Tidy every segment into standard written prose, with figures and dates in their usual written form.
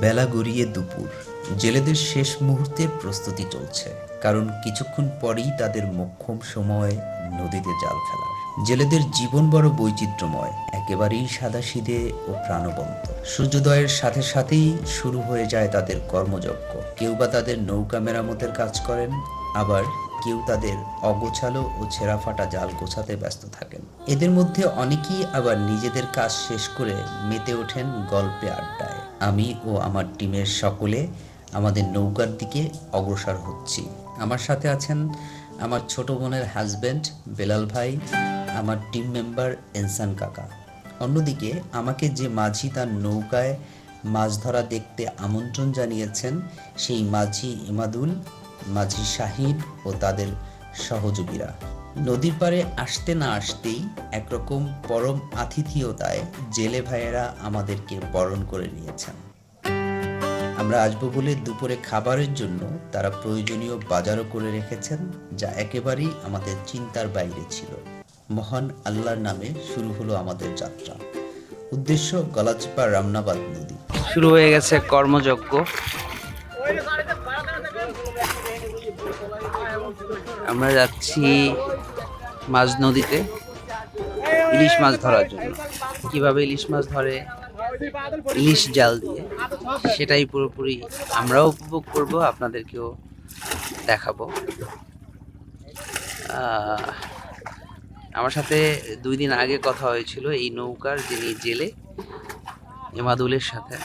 বেলা গড়িয়ে দুপুর। জেলেদের শেষ মুহূর্তের প্রস্তুতি চলছে, কারণ কিছুক্ষণ পরেই তাদের মোক্ষম সময় নদীতে জাল ফেলার। জেলেদের জীবন বড় বৈচিত্র্যময়, একেবারেই সাদাসিধে ও প্রাণবন্ত। সূর্যোদয়ের সাথে সাথেই শুরু হয়ে যায় তাদের কর্মযজ্ঞ। কেউ বা তাদের নৌকা মেরামতের কাজ করেন, আবার কেউ তাদের অগোছালো ও ছেঁড়া ফাটা জাল গোছাতে ব্যস্ত থাকেন। এদের মধ্যে অনেকেই আবার নিজেদের কাজ শেষ করে মেতে ওঠেন গল্পে, আড্ডায়। আমি ও আমার টিমের সকলে আমাদের নৌকার দিকে অগ্রসর হচ্ছি। আমার সাথে আছেন আমার ছোট বোনের হাজব্যান্ড বেলাল ভাই, আমার টিম মেম্বার এনসান কাকা। অন্যদিকে আমাকে যে মাঝি তার নৌকায় মাছ ধরা দেখতে আমন্ত্রণ জানিয়েছেন, সেই মাঝি ইমাদুল, মাঝি শাহিন ও তাদের সহযোগীরা। নদীর পাড়ে আসতে না আসতেই একরকম পরম আতিথেয়তায় জেলে ভাইয়েরা আমাদেরকে বরণ করে নিয়েছেন। আমরা আসবো বলে দুপুরে খাবারের জন্য তারা প্রয়োজনীয় বাজারও করে রেখেছেন, যা একেবারেই আমাদের চিন্তার বাইরে ছিল। মহান আল্লাহর নামে শুরু হলো আমাদের যাত্রা। উদ্দেশ্য গলাচিপা রামনাবাদ নদী। শুরু হয়ে গেছে কর্মযজ্ঞ। আমরা যাচ্ছি মাঝ নদীতে ইলিশ মাছ ধরার জন্য। কিভাবে ইলিশ মাছ ধরে ইলিশ জাল দিয়ে, সেটাই পুরোপুরি আমরাও উপভোগ করব, আপনাদেরকেও দেখাবো। আমার সাথে 2 দিন আগে কথা হয়েছিল এই নৌকার যিনি জেলে, এমাদুলের সাথে।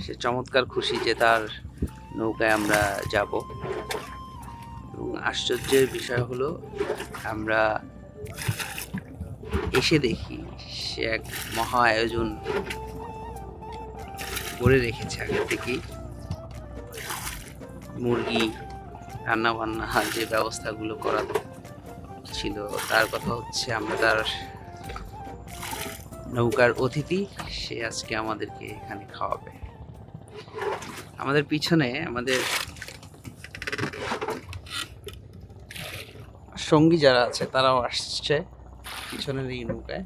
সে চমৎকার খুশি যে তার নৌকায় আমরা যাব। এবং আশ্চর্যের বিষয় হলো, আমরা এসে দেখি সে এক মহা আয়োজন করে রেখেছে আগে থেকেই। মুরগি রান্না বান্না যে ব্যবস্থাগুলো করা ছিল, তার কথা হচ্ছে আমরা তার নৌকার অতিথি, সে আজকে আমাদেরকে এখানে খাওয়াবে। আমাদের পিছনে আমাদের সঙ্গী যারা আছে তারাও আসছে পিছনের এই নৌকায়।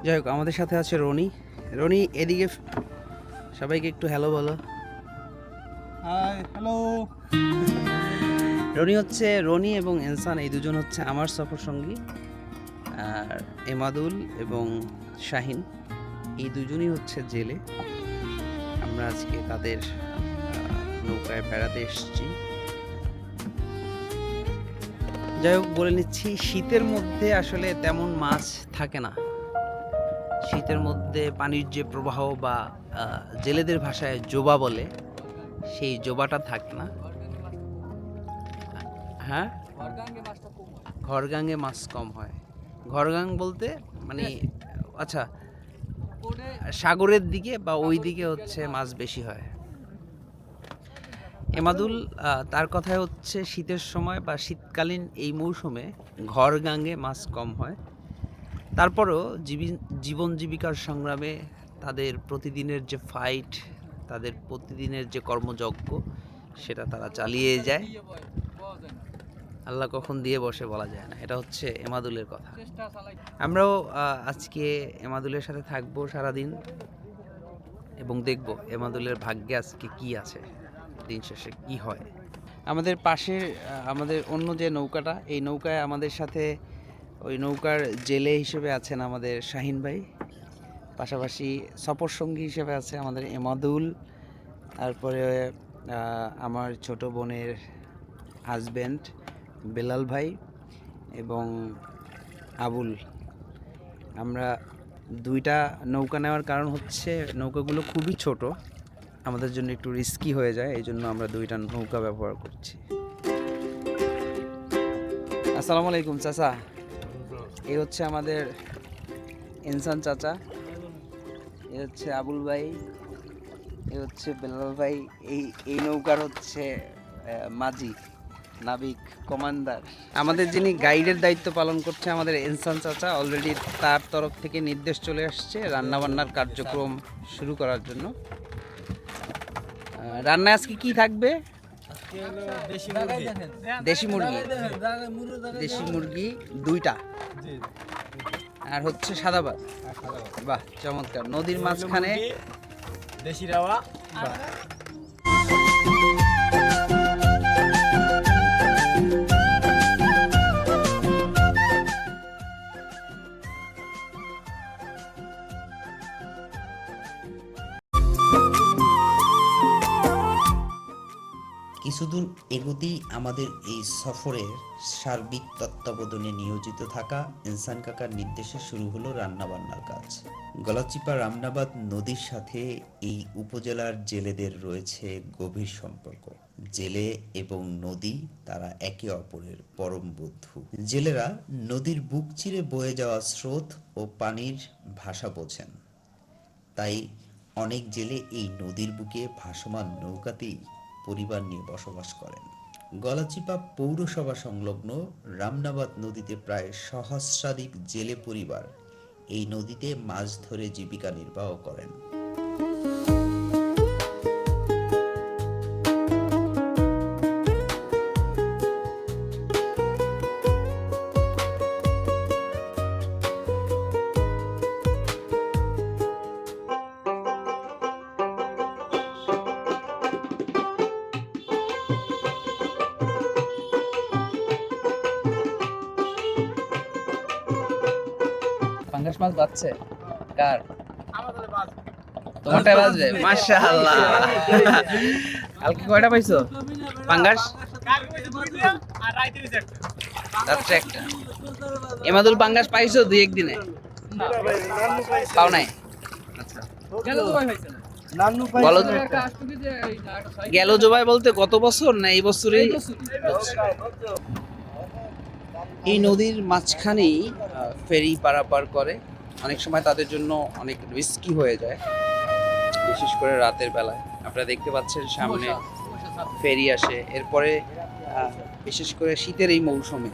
যাই হোক, আমাদের সাথে আছে রনি। রনি, এদিকে সবাইকে একটু হ্যালো বলো। High, hello. রনি এবং এনসান, এই দুজন হচ্ছে আমার সফর সঙ্গী। আর এমাদুল এবং শাহিন, এই দুজনই হচ্ছে জেলে। আমরা আজকে তাদের নৌকায় বেড়াতে এসেছি। যাই হোক, বলে নিচ্ছি, শীতের মধ্যে আসলে তেমন মাছ থাকে না। শীতের মধ্যে পানির যে প্রবাহ বা জেলেদের ভাষায় জোবা বলে, সেই জোবাটা থাকে না। হ্যাঁ, ঘরগাঙ্গে মাছ কম হয়। ঘরগাং বলতে মানে আচ্ছা, সাগরের দিকে বা ওই দিকে হচ্ছে মাছ বেশি হয়। এমাদুল, তার কথায় হচ্ছে শীতের সময় বা শীতকালীন এই মৌসুমে ঘরগাঙ্গে মাছ কম হয়। তারপরও জীবন জীবিকার সংগ্রামে তাদের প্রতিদিনের যে ফাইট, তাদের প্রতিদিনের যে কর্মযজ্ঞ, সেটা তারা চালিয়ে যায়। আল্লাহ কখন দিয়ে বসে বলা যায় না। এটা হচ্ছে এমাদুলের কথা। আমরাও আজকে এমাদুলের সাথে থাকবো সারাদিন এবং দেখব এমাদুলের ভাগ্যে আজকে কি আছে, দিন শেষে কি হয়। আমাদের পাশে আমাদের অন্য যে নৌকাটা, এই নৌকায় আমাদের সাথে ওই নৌকার জেলে হিসেবে আছেন আমাদের শাহিন ভাই, পাশাপাশি সফর সঙ্গী হিসেবে আছে আমাদের এমাদুল, তারপরে আমার ছোট বোনের হাজব্যান্ড বেলাল ভাই এবং আবুল। আমরা 2টা নৌকা নেওয়ার কারণ হচ্ছে নৌকাগুলো খুবই ছোট, আমাদের জন্য একটু রিস্কি হয়ে যায়, এই জন্য আমরা 2টা নৌকা ব্যবহার করছি। আসসালামু আলাইকুম চাচা। এই হচ্ছে আমাদের ইনসান চাচা, এই হচ্ছে আবুল ভাই, এই হচ্ছে বেলাল ভাই। এই নৌকার হচ্ছে মাঝি, নাবিক, কমান্ডার। আমাদের যিনি গাইডের দায়িত্ব পালন করছে আমাদের ইনসান চাচা, অলরেডি তার তরফ থেকে নির্দেশ চলে আসছে রান্নাবান্নার কার্যক্রম শুরু করার জন্য। রান্নায় আজকে কি থাকবে? দেশি মুরগি 2টা। আর হচ্ছে সাদা ভাত। বাহ, চমৎকার। নদীর মাঝখানে দেশি রাওয়া। বাহ। কিছুদূর এগোতেই আমাদের এই সফরের সার্বিক তত্ত্বাবধানে নিয়োজিত থাকা ইনসান কাকার নির্দেশে শুরু হলো রান্নাবান্নার কাজ। গলাচিপা রামনাবাদ নদীর সাথে এই উপজেলার জেলেদের রয়েছে গভীর সম্পর্ক। জেলে এবং নদী তারা একে অপরের পরম বন্ধু। জেলেরা নদীর বুক চিরে বয়ে যাওয়া স্রোত ও পানির ভাষা বোঝেন, তাই অনেক জেলে এই নদীর বুকে ভাসমান নৌকাতেই পরিবার নিয়ে বসবাস করেন। গলাচিপা পৌরসভা সংলগ্ন রামনাবাদ নদীতে প্রায় সহস্রাধিক জেলে পরিবার এই নদীতে মাছ ধরে জীবিকা নির্বাহ করেন। পাঙ্গাস মাছ বাজছে কার? তোমারটা বাজবে। মাশাআল্লাহ। কালকে কয়টা পাইছো পাঙ্গাস? রাত্রে একটা। এমাদুল পাঙ্গাস পাইছো দুই একদিনে? পাও নাই? আচ্ছা। গেল জবাই বলতে গত বছর না এই বছরই? এই নদীর মাঝখানেই ফেরি পারাপার করে। অনেক সময় তাদের জন্য অনেক রিস্কি হয়ে যায়, বিশেষ করে রাতের বেলায়। আপনারা দেখতে পাচ্ছেন সামনে ফেরি আসে। এরপরে বিশেষ করে শীতের এই মৌসুমে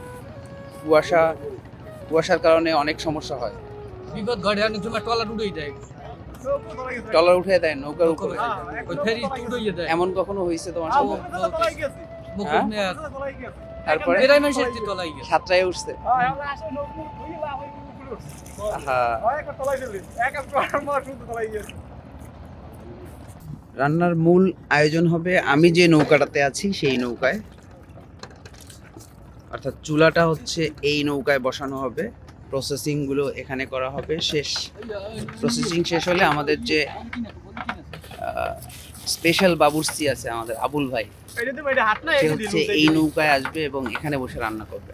কুয়াশার কারণে অনেক সমস্যা হয়। বিপদ ঘটে, অনেক সময় ট্রলার উঠেই দেয়, ট্রলার উঠে দেয়, নৌকার উপরে। ওই ফেরি উঠেই দেয়। এমন কখনো হয়েছে তোমার সাথে? মুকুট নেয়ার তারপরে এরাই মানুষের যে টলাই গেছে। সাতটায় উঠছে। হ্যাঁ। রান্নার মূল আয়োজন হবে আমি যে নৌকাটাতে আছি সেই নৌকায়, অর্থাৎ চুলাটা হচ্ছে এই নৌকায় বসানো হবে। প্রসেসিং গুলো এখানে করা হবে। প্রসেসিং শেষ হলে আমাদের যে স্পেশাল বাবুর্চি আছে আমাদের আবুল ভাই, সে হচ্ছে এই নৌকায় আসবে এবং এখানে বসে রান্না করবে।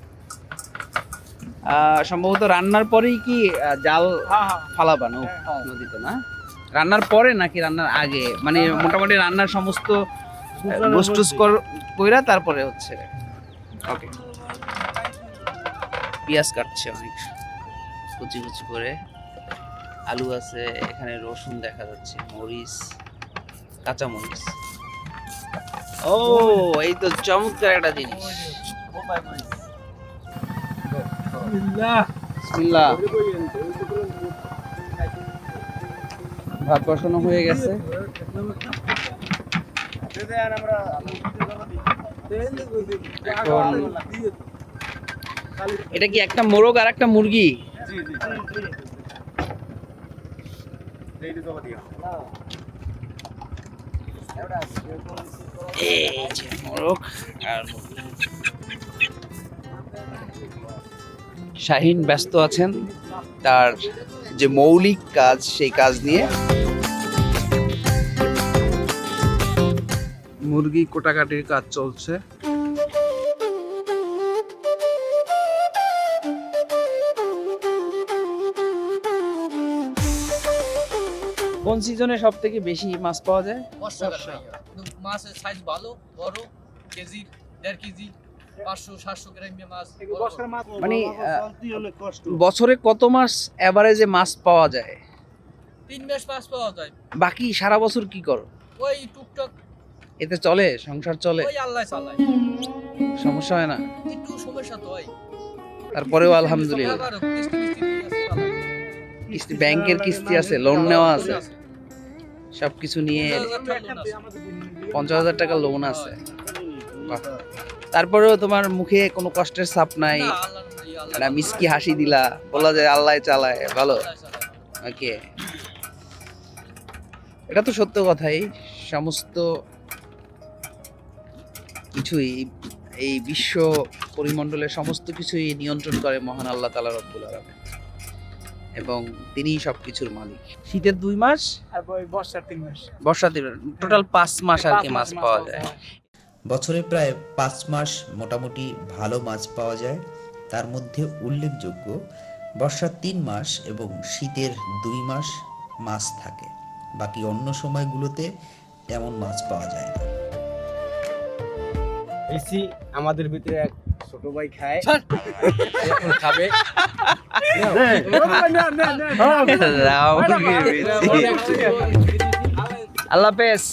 সম্ভবত রান্নার পরেই কি জাল ফালাবা নদীতে, না রান্নার পরে নাকি রান্নার আগে? মানে মোটামুটি রান্নার সমস্ত গোস্টুস কইরা তারপরে হচ্ছে। ওকে। পেঁয়াজ কাটছে অনেক কুচি কুচি করে, আলু আছে এখানে, রসুন দেখা যাচ্ছে, মরিচ, কাঁচা মরিচ। ও এই তো চমৎকার একটা জিনিস। বিসমিল্লাহ। ভাত বসানো হয়ে গেছে। এখন এটা কি একটা মোরগ আর একটা মুরগি? এই যে মোরগ আর মুরগি। শাহিন ব্যস্ত আছেন তার যে মৌলিক কাজ সেই কাজ নিয়ে। মুরগি কোটাকাটির কাজ চলছে। কোন সিজনে সব থেকে বেশি মাছ পাওয়া যায়? মাছের সাইজ ভালো, বড়, কেজি 1.5 কেজি 500-700 গ্রাম মাছ। মানে বছরে কত মাস এভারেজে মাছ পাওয়া যায়? 3 মাস মাছ পাওয়া যায়। বাকি সারা বছর কি করো? ওই টুকটাক এতে চলে, সংসার চলে, ওই আল্লাহ চালায়, সমস্যা হয় না? একটু সমস্যা তো হয়। তারপরেও আলহামদুলিল্লাহ। আবারও কিস্তি দিয়ে আছে চালায়। কিস্তি, ব্যাংকের কিস্তি আছে, লোন নেওয়া আছে, সবকিছু নিয়ে 50,000 টাকা লোন আছে। বাহ। তারপরেও তোমার মুখে কোনো কষ্টের ছাপ নাই? না, আল্লাহর আল্লাহ একটা মিষ্টি হাসি দিলা, বলা যায় আল্লাহ চালায়, ভালো। ওকে, এটা তো সত্য কথাই। সমস্ত কিছুই এই বিশ্ব পরিমণ্ডলের সমস্ত কিছুই নিয়ন্ত্রণ করে মহান আল্লাহ তাআলা রব্বুল আলামিন, এবং তিনিই সবকিছুর মালিক। শীতের 2 মাস আর বর্ষার 3 মাস। বর্ষা টোটাল 5 মাস আর কি মাছ পাওয়া যায়। বছরে প্রায় 5 মাস মোটামুটি ভালো মাছ পাওয়া যায়। তার মধ্যে উল্লেখযোগ্য বর্ষার 3 মাস এবং শীতের 2 মাস মাছ থাকে। বাকি অন্য সময়গুলোতে তেমন মাছ পাওয়া যায় না। এসি আমাদের ভিতরে এক ছোট ভাই খায়, এখন খাবে। আল্লাহ হাফেজ।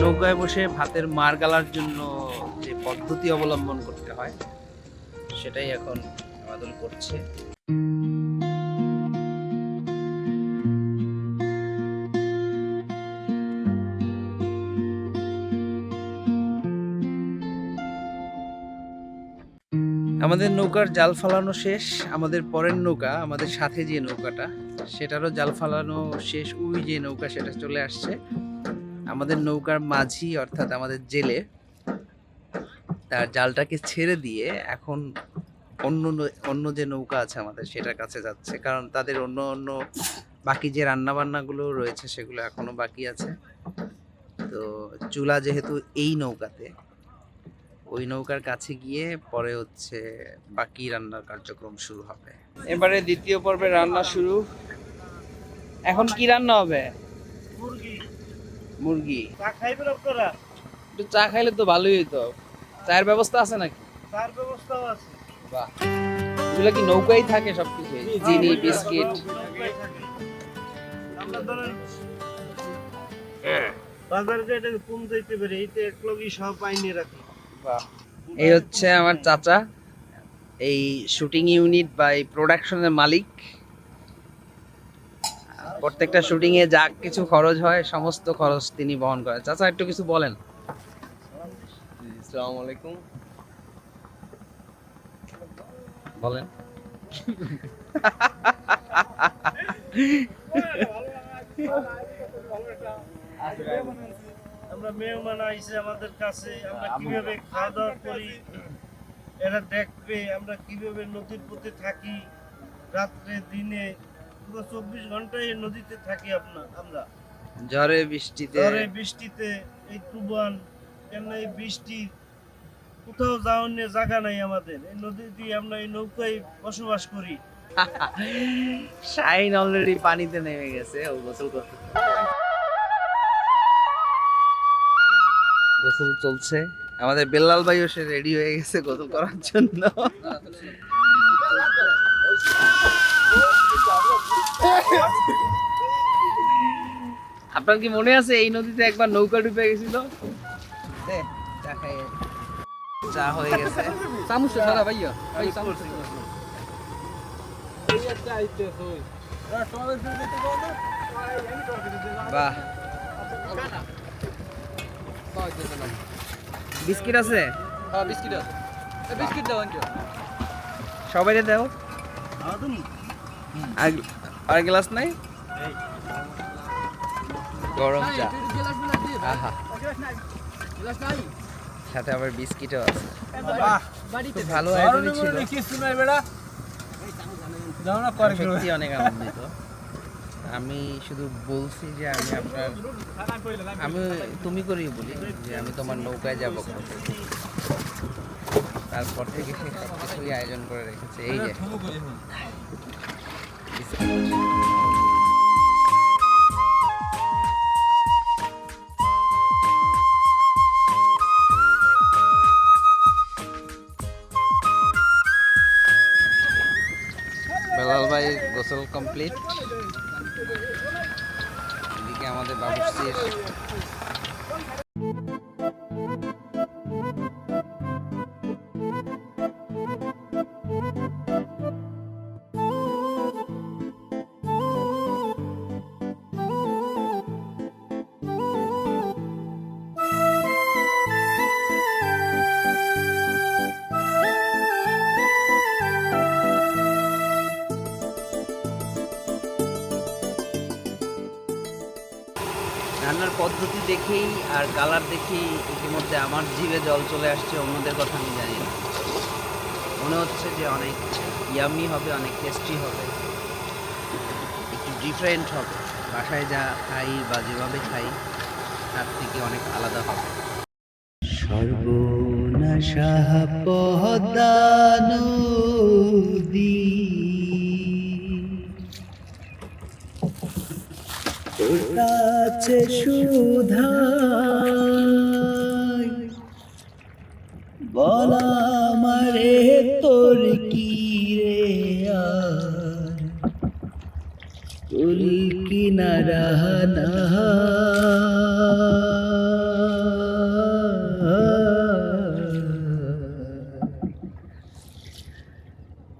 নৌকায় বসে ভাতের মার গালার জন্য যে পদ্ধতি অবলম্বন করতে হয় সেটাই এখন আমাদের করছে। আমাদের নৌকার জাল ফালানো শেষ। আমাদের পরের নৌকা, আমাদের সাথে যে নৌকাটা, সেটারও জাল ফালানো শেষ। ওই যে নৌকা সেটা চলে আসছে। আমাদের নৌকার মাঝি অর্থাৎ আমাদের জেলে তার জালটাকে ছেড়ে দিয়ে এখন অন্য যে নৌকা আছে আমাদের সেটার কাছে যাচ্ছে, কারণ তাদের অন্য বাকি যে রান্না বান্নাগুলো রয়েছে সেগুলো এখনো বাকি আছে। তো চুলা যেহেতু এই নৌকাতে, ওই নৌকার কাছে গিয়ে পরে হচ্ছে বাকি রান্নার কার্যক্রম শুরু হবে। এবারে দ্বিতীয় পর্বে রান্না শুরু। এখন কি রান্না হবে? মুরগি। চা খাইবেন আপনারা? একটু চা খাইলে তো ভালোই হইতো। চায়ের ব্যবস্থা আছে নাকি? চার ব্যবস্থাও আছে। বাহ, এগুলো কি নৌকায় থাকে সবকিছু? চিনি, বিস্কিট। আমরা ধরেন বাজারে যেটা কম যাইতে পারে, এইটা এক লগই সব আইনে রাখি। বাহ, এই হচ্ছে আমার চাচা, এই শুটিং ইউনিট বা এই প্রোডাকশনের মালিক। প্রত্যেকটা শুটিং এ যা কিছু খরচ হয় সমস্ত খরচ তিনি বহন করেন। চাচা একটু কিছু বলেন। আসসালামু আলাইকুম। বলেন। আমরা মেহমান আইছে আমাদের কাছে, আমরা কিভাবে খাওয়া দাওয়া করি এরা দেখবে, আমরা কিভাবে নদীর পথে থাকি, রাত্রে দিনে পুরো 24 ঘন্টায় এই নদীতে থাকি। আমরা ঝড়ে বৃষ্টিতে, ঝড়ে বৃষ্টিতে, এই তুফান, কেন এই বৃষ্টি, কোথাও যাওয়ার নিয়ে জায়গা নাই আমাদের। এই নদী দিয়ে আমরা এই নৌকায় বসবাস করি। শাইন অলরেডি পানিতে নেমে গেছে, ও গোসল করতে। গোসল চলছে। আমাদের বেল্লাল ভাইও সে রেডি হয়ে গেছে গোসল করার জন্য। আপনার কি মনে আছে এই নদীতে একবার নৌকা ডুবে গেছিল? চা হয়ে গেছে। চামচটা সারা ভাইয়া ভাই চামচ বাহ, বিস্কিট আছে? হ্যাঁ বিস্কিট আছে। বিস্কিট দাও আনছো। সবাই দাও। আর গ্লাস নাই? গরম চা। আহা, সাথে আবার বিস্কিটও আছে। খুব ভালো আয়োজন ছিল। সত্যি অনেক আনন্দিত। আমি শুধু বলছি যে আমি তুমি করেই বলি যে আমি তোমার নৌকায় যাবো। তারপর থেকে সে সবকিছুই আয়োজন করে রেখেছে। এই যে বেলাল ভাই গোসল কমপ্লিট। এদিকে আমাদের বাবুর্চির রান্নার পদ্ধতি দেখেই আর কালার দেখেই ইতিমধ্যে আমার জিভে জল চলে আসছে। অন্যদের কথা আমি জানি না, মনে হচ্ছে যে অনেক ইয়ামি হবে, অনেক টেস্টি হবে, একটু ডিফারেন্ট হবে। বাসায় যা খাই বা যেভাবে খাই তার থেকে অনেক আলাদা হবে। সর্বনাশা পদ্মা নদী তোর কাছে সুধাই বলা মারে তোর কি রে আর কুল কিনারা না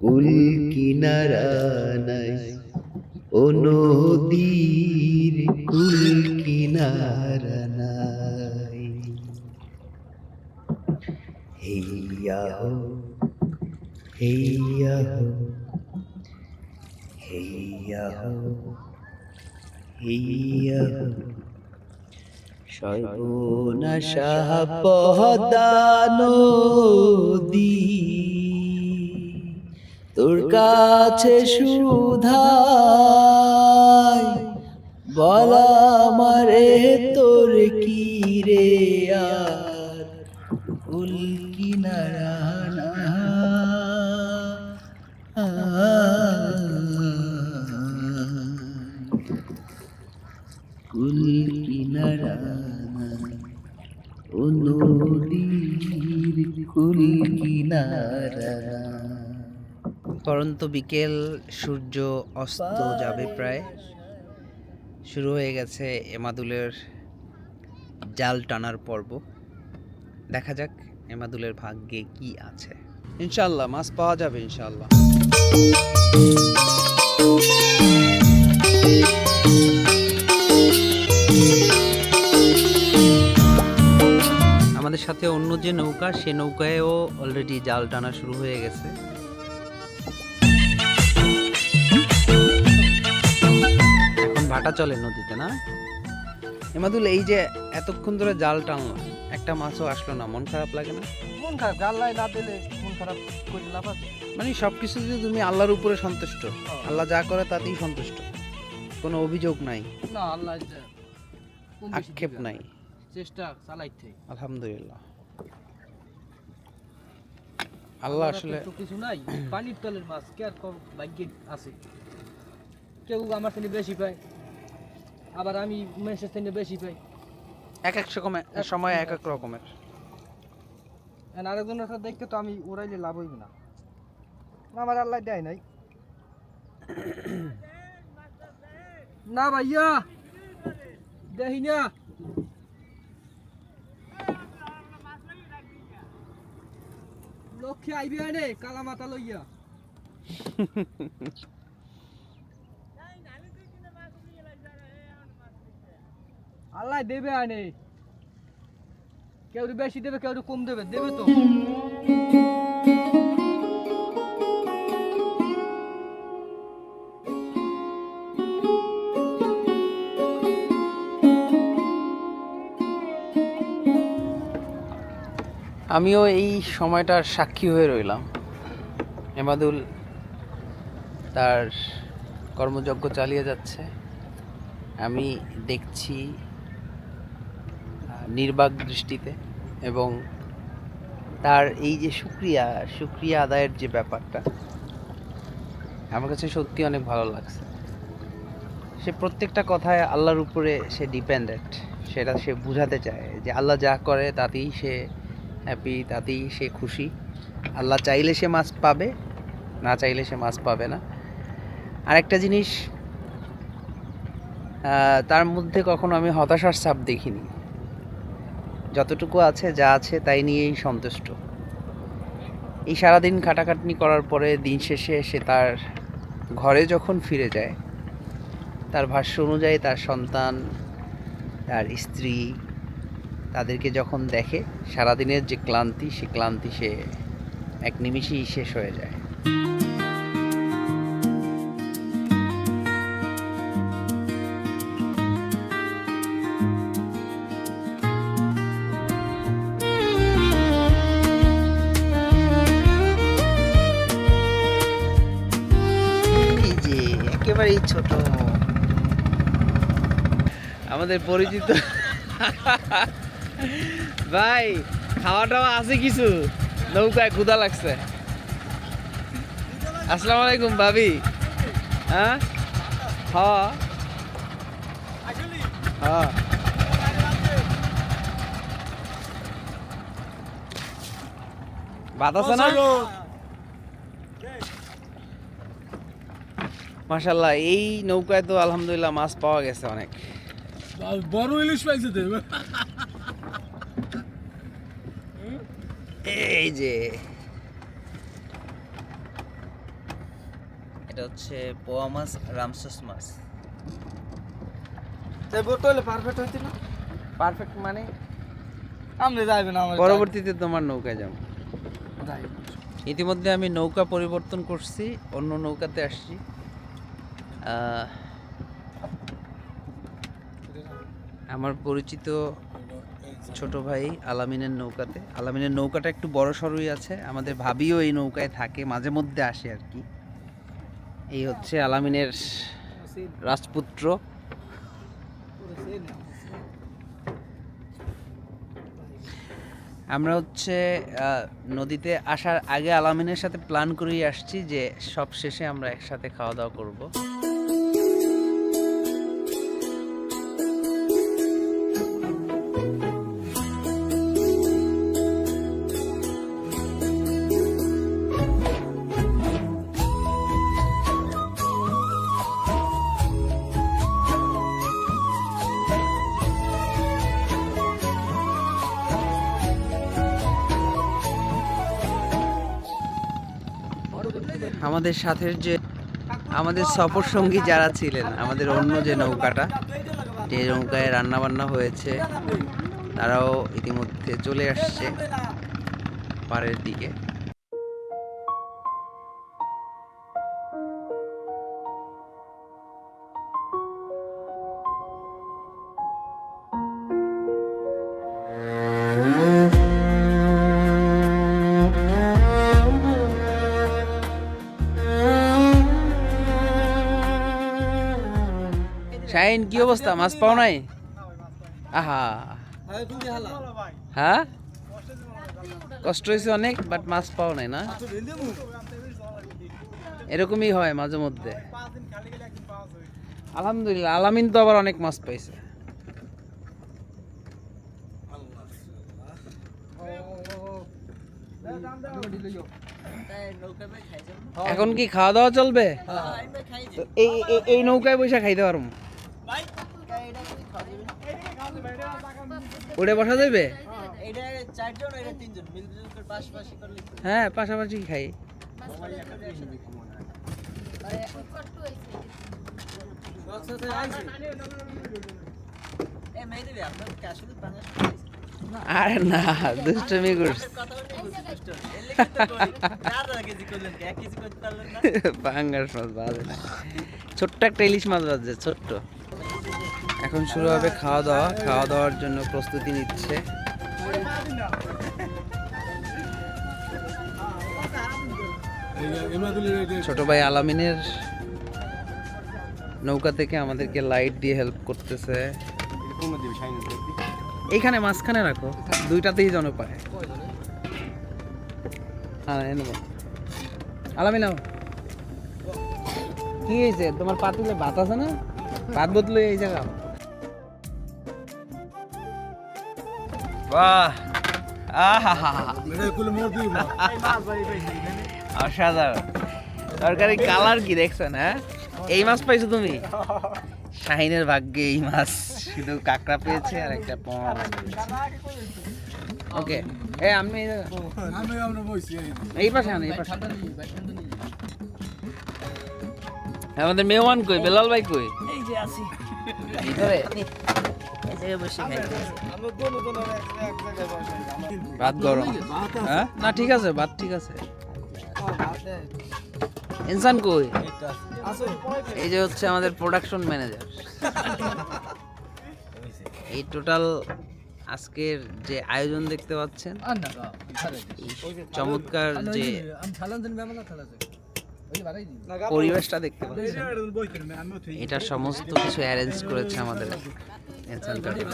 কুল কিনারা নাই ও নদীর কুল কিনারা নাই। হেইয়া হো হেইয়া হো হেইয়া হো হেইয়া হো সর্বনাশা পদ্মা নদী তোর কাছে সুধাই বলা মারে তোর কি রে আর কুল কিনারা না কুল কিনারা না ও নদীর কুল কিনারা না। পরন্ত বিকেল, সূর্য অস্ত যাবে প্রায়। শুরু হয়ে গেছে এমাদুলের জাল টানার পর্ব। দেখা যাক এমাদুলের ভাগ্যে কি আছে। ইনশাল্লাহ মাছ পাওয়া যাবে ইনশাল্লাহ। আমাদের সাথে অন্য যে নৌকা, সে নৌকায়ও অলরেডি জাল টানা শুরু হয়ে গেছে। এখন ভাটা চলে নদীতে না এমাদুল? এই যে এতক্ষণ ধরে জাল টানলাম, একটা মাছও আসলো না, মন খারাপ লাগে না? মন খারাপ, আল্লাহ না দিলে মন খারাপ করে লাভ আছে? মানে সবকিছু যদি তুমি আল্লাহর উপরে সন্তুষ্ট, আল্লাহ যা করে তাতেই সন্তুষ্ট, কোনো অভিযোগ নাই, না আল্লাহ আক্ষেপ নাই, চেষ্টা চালাইতে। আলহামদুলিল্লাহ। আল্লাহ আসলে তো কিছু নাই, পানির তলের মাছ কে আর কম ভাগ্যে আছে। কেউ আমার থেকে বেশি পায়, আবার আমি মেসের থেকে বেশি পাই। এক এক সময় এক এক রকমের। আরেকজনের সাথে দেখতে তো আমি উড়াইলে লাভ হইবে না, আমার আল্লাহ দেয় নাই। না ভাইয়া দেখি না, লক্ষ্যে আইবি আনে কালা মাথা লইয়া। আল্লাহ দেবে আনে, কেউ বেশি দেবে কেউ কম দেবে, দেবে তো। আমিও এই সময়টার সাক্ষী হয়ে রইলাম। এমাদুল তার কর্মযজ্ঞ চালিয়ে যাচ্ছে, আমি দেখছি নির্বাক দৃষ্টিতে, এবং তার এই যে শুকরিয়া আদায়ের যে ব্যাপারটা, আমার কাছে সত্যি অনেক ভালো লাগছে। সে প্রত্যেকটা কথায় আল্লাহর উপরে সে ডিপেন্ডেন্ট, সেটা সে বুঝাতে চায় যে আল্লাহ যা করে তাতেই সে হ্যাপি, তাতেই সে খুশি। আল্লাহ চাইলে সে মাছ পাবে, না চাইলে সে মাছ পাবে না। আরেকটা জিনিস, তার মধ্যে কখনো আমি হতাশার ছাপ দেখিনি। যতটুকু আছে, যা আছে তাই নিয়েই সন্তুষ্ট। এই সারাদিন খাটাখাটনি করার পরে দিন শেষে সে তার ঘরে যখন ফিরে যায়, তার ভাষ্য অনুযায়ী তার সন্তান, তার স্ত্রী, তাদেরকে যখন দেখে, সারাদিনের যে ক্লান্তি, সে ক্লান্তি সে এক নিমিষেই শেষ হয়ে যায়। এই যে একেবারেই ছোট আমাদের পরিচিত ভাই, খাওয়া টাওয়া আছে কিছু? নৌকায় ক্ষুধা লাগছে। আসসালামু আলাইকুম ভাবি। হ্যাঁ হ্যাঁ হ্যাঁ, ভাত আছে না? মাশাল্লাহ, এই নৌকায় তো আলহামদুলিল্লাহ মাছ পাওয়া গেছে অনেক। বড় ইলিশ পাইছে তো। এই যে এটা হচ্ছে পোয়া মাছ, রামসস মাছ। তাই বোতলে পারফেক্ট হইতে না? পারফেক্ট মানে আপনি যাইবেন আমার পরবর্তীতে তোমার নৌকায় যাব। যাই। ইতিমধ্যে আমি নৌকা পরিবর্তন করছি, অন্য নৌকাতে আসছি। আমার পরিচিত ছোট ভাই আলামিনের নৌকাতে। আলামিনের নৌকাটা একটু বড় সড়ই আছে, আমাদের ভাবিও এই নৌকায় থাকে, মাঝে মধ্যে আসে আর কি। এই হচ্ছে আলামিনের রাজপুত্র। আমরা হচ্ছে নদীতে আসার আগে আলামিনের সাথে প্ল্যান করেই আসছি যে সব শেষে আমরা একসাথে খাওয়া দাওয়া করব। আমাদের সাথে যে আমাদের সফর সঙ্গী যারা ছিলেন, আমাদের অন্য যে নৌকাটা, যে নৌকায় রান্না বান্না হয়েছে, তারাও ইতিমধ্যে চলে আসছে পাড়ের দিকে। শাহিন, কি অবস্থা? মাছ পাও নাই? আহা, হ্যাঁ কষ্ট হয়েছে অনেক, বাট মাছ পাও নাই না? এরকমই হয় মাঝে মধ্যে। আলহামদুলিল্লাহ, আলামিন তো আবার অনেক মাছ পাইছে। এখন কি খাওয়া দাওয়া চলবে? তো এই নৌকায় বসে খাইতে পারবো? ওটা বসা যাবে? হ্যাঁ, পাশাপাশি খাই। আরে না, দুষ্টমি করছি। পাঙ্গাস মাছ বাজে না, ছোট্ট একটা ইলিশ মাছ বাজছে, ছোট্ট। এখন শুরু হবে খাওয়া দাওয়া। খাওয়া দাওয়ার জন্য প্রস্তুতি নিচ্ছে। ছোট ভাই আলামিনের নৌকা থেকে আমাদেরকে লাইট দিয়ে হেল্প করতেছে। এইখানে মাঝখানে রাখো, দুইটাতেই যেন পায়। হ্যাঁ, নেব। আলামিন নাও। কি হয়েছে তোমার পাতিলে ভাত আছে না? ভাত বদলে এই জায়গা। বাহ, আহা, এটা কুলে মোর দিই না অসাধারণ তরকারি। কালার কি দেখছেন? হ্যাঁ, এই মাছ পাইছো তুমি? শাহিনের ভাগ্যে এই মাছ, শুধু কাঁকড়া পেয়েছে আর একটা পোয়া মাছ পেয়েছে। ওকে, এই আমি আমি আমরা বইছি এই পাশে আন, এই পাশে। আমাদের মেহমান কই? বেলাল ভাই কই? এই যে আছি ভিতরে এই জায়গায় বসে খাইতেছি। আমরা দোনো দোনো এক জায়গায় বসে ভাত গরম। হ্যাঁ, না ঠিক আছে, ভাত ঠিক আছে। ইনসান কই? এই যে হচ্ছে আমাদের প্রোডাকশন ম্যানেজার। এই টোটাল আজকের যে আয়োজন দেখতে পাচ্ছেন, আর না এই চমৎকার যে আমি থালান দিন মেমনা থালা আছে ওই বাড়াই দিন পরিবেশটা দেখতে পাচ্ছেন, এটা সমস্ত কিছু অ্যারেঞ্জ করেছে আমাদের ইনসান কার্টুন।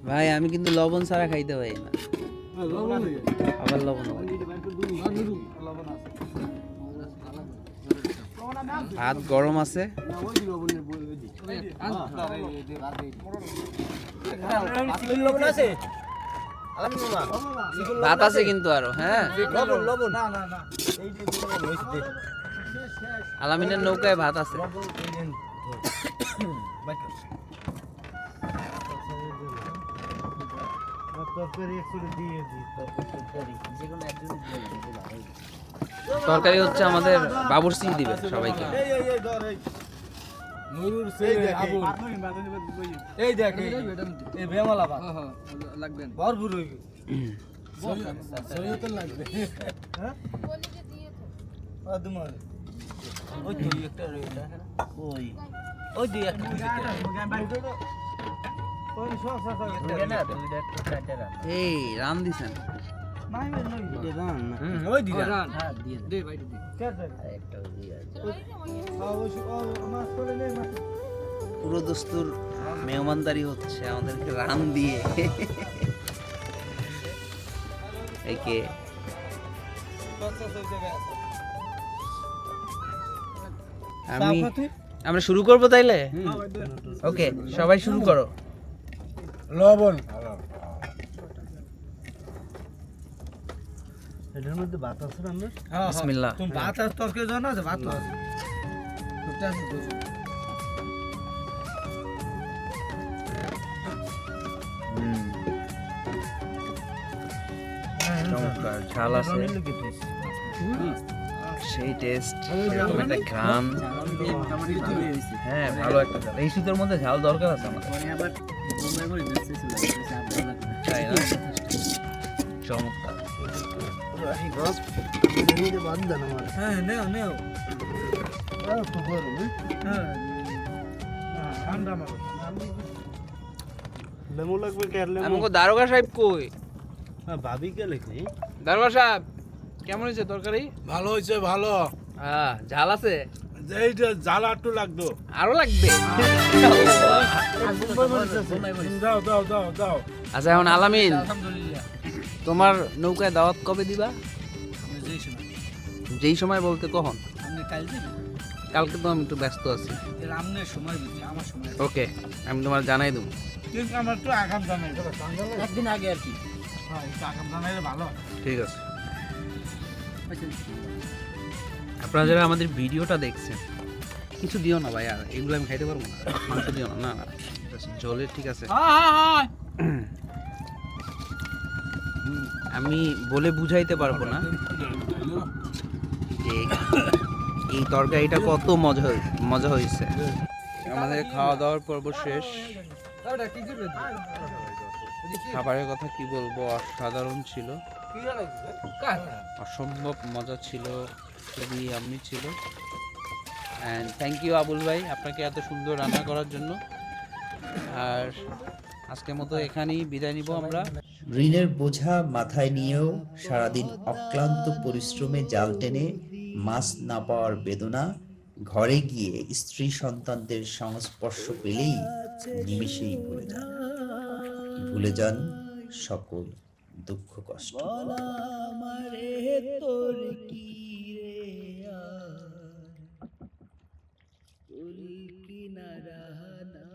ভাই আমি কিন্তু লবণ ছাড়া খাইতে পারি না, আবার লবণ হবে। ভাত গরম আছে, ভাত আছে কিন্তু আরো। হ্যাঁ, আলামিনের নৌকায় ভাত আছে। তরকারি একটু দিয়ে দিই। তরকারি হচ্ছে আমাদের বাবুর্চি দিবে সবাইকে। নুরুর ছেলে আবুল এই দেখ এই বেমালা ভাত হ্যাঁ লাগবেন ভরপুর হইবে। সৈয়দ লাগবে আদমারে ওই তো একটা রইটা ওই ওই দুই একটা কোন সস আছে না দুইটা একটা চারটা রান এই রান দিছেন? নাই নই রান ওই দিদা হ্যাঁ দিয়ে দে ভাই দে চারটা একটা দিয়ে মাছ করে নে মাছ পুরো দস্তুর মেহমানদারি হচ্ছে আমাদেরকে রান দিয়ে। একে আমি আমরা শুরু করবো তাইলে? ওকে, সবাই শুরু করো। লবণ এটার মধ্যে ভাত আছে না আমরা বিসমিল্লাহ। তুমি ভাত আর তরকারি জানো আছে ভাত আছে চমৎকার ঝাল আছে, সেই টেস্ট, এরকম একটা ঘ্রাণ। হ্যাঁ, ভালো একটা ঝাল। এই শীতের মধ্যে ঝাল দরকার আছে আমাদের, তাই না? চমৎকার। হ্যাঁ নেও নেও তো গরম হ্যাঁ ঠান্ডা মারো লেমু লাগবে কি আর লেমু আমাকে দারোগা সাহেব কই? হ্যাঁ ভাবি কে লেখি দারোগা সাহেব কেমন হয়েছে তরকারি? ভালো হয়েছে ভালো হ্যাঁ, ঝাল আছে, এইটা জ্বালা একটু লাগতো আরো লাগবে। দাও দাও দাও দাও আচ্ছা, এখন আলামিন, আলহামদুলিল্লাহ তোমার নৌকায় দাওয়াত কবে দিবা? আমি যেই সময় যেই সময় বলতে কখন? আপনি কাল দিন কালকে তো আমি একটু ব্যস্ত আছি। এর আমনের সময় দিতে আমার সময় ওকে, আমি তোমার জানাই দেবো। কিন্তু আমার তো আগাম জানাই একদিন আগে আর কি হ্যাঁ একটু আগাম জানাইলে ভালো ঠিক আছে। আপনারা যারা আমাদের ভিডিওটা দেখছেন, কিছু দিও না ভাই, আর এগুলো আমি খাইতে পারবো না, মাংস দিও না। না না, জলের ঠিক আছে। আমি বলে বুঝাইতে পারবো না যে এই তরকারিটা কত মজা হয়েছে। আমাদের খাওয়া দাওয়ার পর্ব শেষ। খাবারের কথা কি বলবো, অসাধারণ ছিল, অসম্ভব মজা ছিল, খুবই ইয়াম্মি ছিল। অ্যান্ড থ্যাংক ইউ আবুল ভাই, আপনাকে এত সুন্দর রান্না করার জন্য। আর আজকের মতো এখানেই বিদায় নিব আমরা। ঋণের বোঝা মাথায় নিয়েও সারাদিন অক্লান্ত পরিশ্রমে জাল টেনে মাছ না পাওয়ার বেদনা, ঘরে গিয়ে স্ত্রী সন্তানদের সংস্পর্শ পেলেই নিমেষেই ভুলে যান সকল দুঃখ কষ্ট। আমারে তোর কি রে আর কুল কিনারা না